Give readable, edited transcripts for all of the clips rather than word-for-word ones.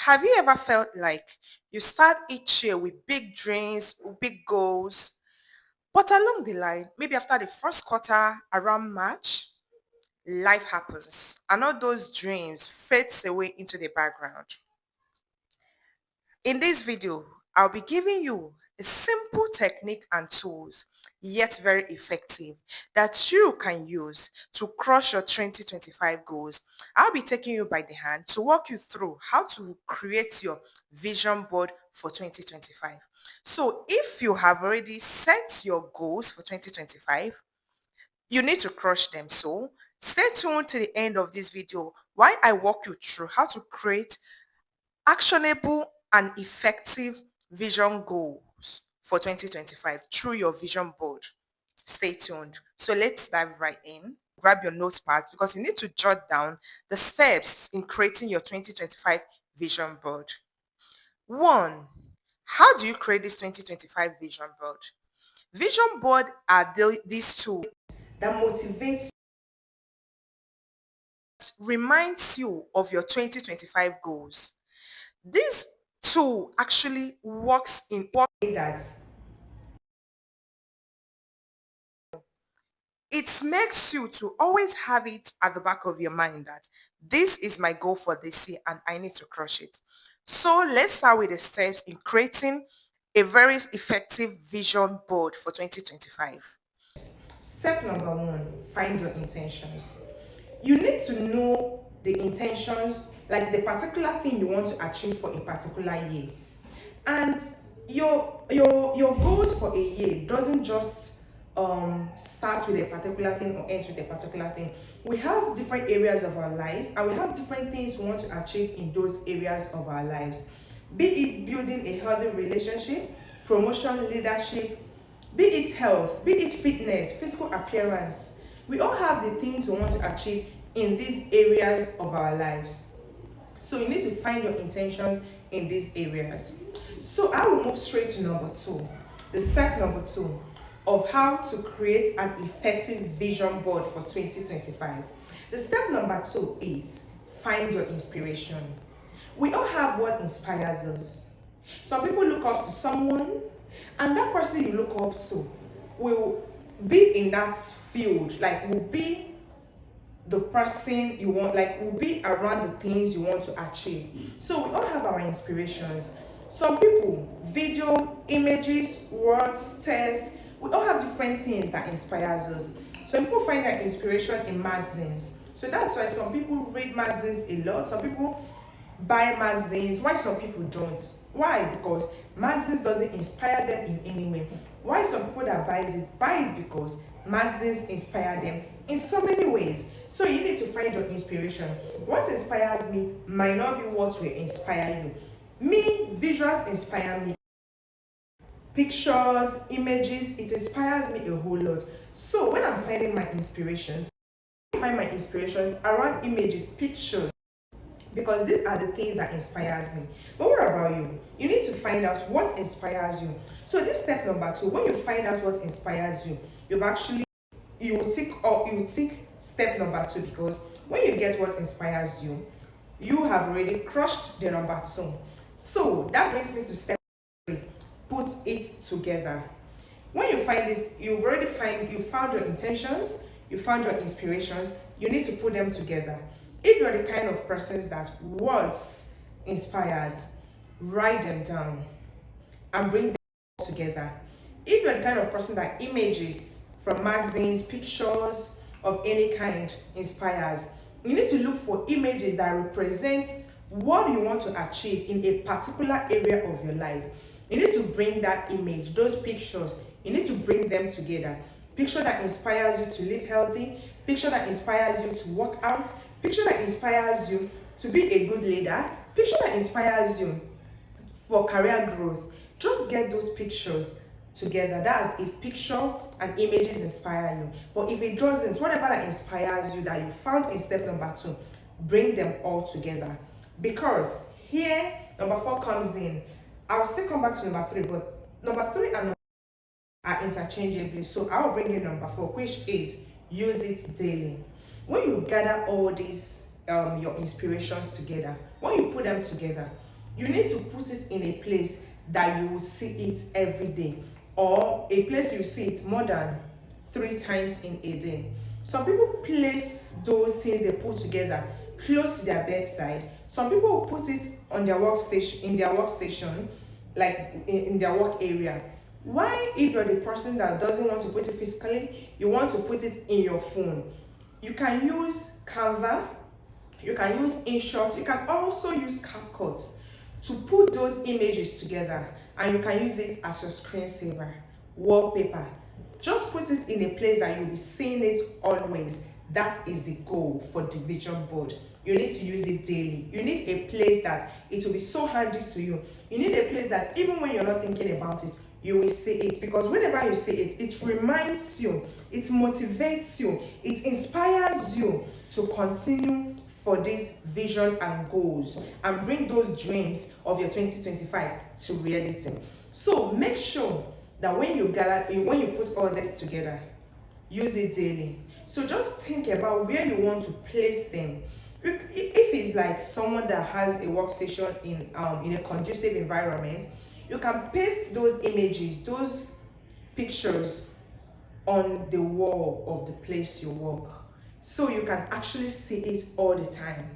Have you ever felt like you start each year with big dreams, big goals, but along the line, maybe after the first quarter around March, life happens and all those dreams fades away into the background? In this video, I'll be giving you a simple technique and tools, yet very effective, that you can use to crush your 2025 goals. I'll be taking you by the hand to walk you through how to create your vision board for 2025. So if you have already set your goals for 2025, you need to crush them. So stay tuned to the end of this video while I walk you through how to create actionable and effective vision goals for 2025 through your vision board. Stay tuned. So let's dive right in. Grab your notepad because you need to jot down the steps in creating your 2025 vision board. One, how do you create this 2025 vision board? Vision board are these tools that motivates, reminds you of your 2025 goals. This tool actually works in what way that it makes you to always have it at the back of your mind that this is my goal for this year and I need to crush it. So let's start with the steps in creating a very effective vision board for 2025. Step number one, find your intentions. You need to know the intentions, like the particular thing you want to achieve for a particular year. And your goals for a year doesn't just start with a particular thing or end with a particular thing. We have different areas of our lives and we have different things we want to achieve in those areas of our lives. Be it building a healthy relationship, promotion, leadership, be it health, be it fitness, physical appearance. We all have the things we want to achieve in these areas of our lives. So you need to find your intentions in these areas. So I will move straight to number two, the step number two of how to create an effective vision board for 2025. The step number two is find your inspiration. We all have what inspires us. Some people look up to someone, and that person you look up to will be in that field, like will be the person you want, like will be around the things you want to achieve. So we all have our inspirations. Some people, video, images, words, text, we all have different things that inspires us. Some people find their inspiration in magazines. So that's why some people read magazines a lot. Some people buy magazines. Why some people don't? Why? Because magazines doesn't inspire them in any way. Why some people that buy it because magazines inspire them in so many ways. So you need to find your inspiration. What inspires me might not be what will inspire you. Me, visuals inspire me. Pictures, images, it inspires me a whole lot. So when I'm finding my inspirations, I find my inspirations around images, pictures, because these are the things that inspires me. But what about you? You need to find out what inspires you. So this step number two, when you find out what inspires you, you will tick step number two, because when you get what inspires you, you have already crushed the number two. So that brings me to step three, put it together. When you find this, you found your intentions, you found your inspirations, you need to put them together. If you're the kind of person that words inspires, write them down and bring them all together. If you're the kind of person that images from magazines, pictures of any kind inspires, you need to look for images that represents what you want to achieve in a particular area of your life. You need to bring that image, those pictures, you need to bring them together. Picture that inspires you to live healthy, picture that inspires you to work out, picture that inspires you to be a good leader, picture that inspires you for career growth. Just get those pictures together. That's if picture and images inspire you. But if it doesn't, whatever that inspires you that you found in step number two, bring them all together. Because here, number four comes in. I'll still come back to number three, but number three and number four are interchangeably. So I'll bring in number four, which is use it daily. When you gather all these your inspirations together, when you put them together, you need to put it in a place that you will see it every day, or a place you see it more than 3 times in a day. Some people place those things they put together close to their bedside. Some people will put it on their workstation, like in their work area. Why, if you're the person that doesn't want to put it physically, you want to put it in your phone? You can use Canva, you can use InShot, you can also use CapCut to put those images together, and you can use it as your screensaver, wallpaper. Just put it in a place that you'll be seeing it always. That is the goal for the vision board. You need to use it daily. You need a place that it will be so handy to you. You need a place that even when you're not thinking about it, you will see it, because whenever you see it, it reminds you, it motivates you, it inspires you to continue for this vision and goals and bring those dreams of your 2025 to reality. So make sure that when you put all this together, use it daily. So just think about where you want to place them. If it's like someone that has a workstation in a conducive environment, you can paste those images, those pictures on the wall of the place you work, so you can actually see it all the time.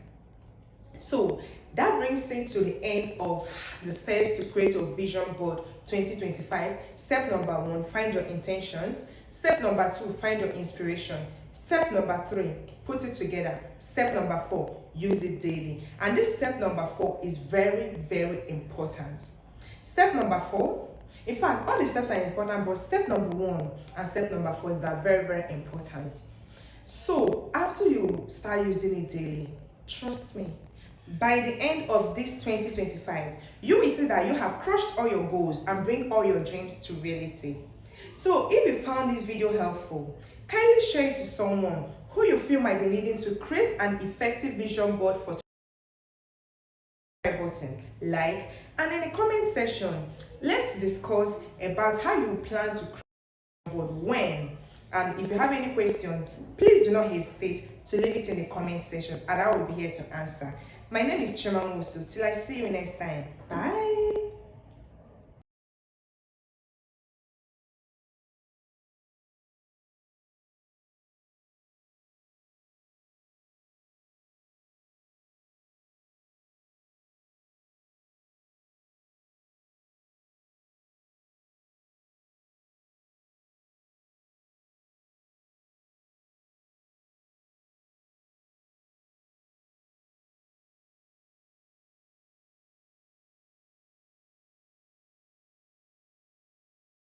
So that brings it to the end of the steps to create a vision board 2025. Step number 1, find your intentions. Step number 2, find your inspiration. Step number 3, put it together. Step number 4, use it daily. And this step number 4 is very, very important. Step number 4, in fact, all the steps are important, but step number 1 and step number 4 are very, very important. So after you start using it daily, trust me, by the end of this 2025, you will see that you have crushed all your goals and bring all your dreams to reality. So if you found this video helpful, kindly share it to someone who you feel might be needing to create an effective vision board for button, like, and in the comment section, let's discuss about how you plan to create a board when. And if you have any question, please do not hesitate to leave it in the comment section, and I will be here to answer. My name is Chima Musu. Till I see you next time. Bye.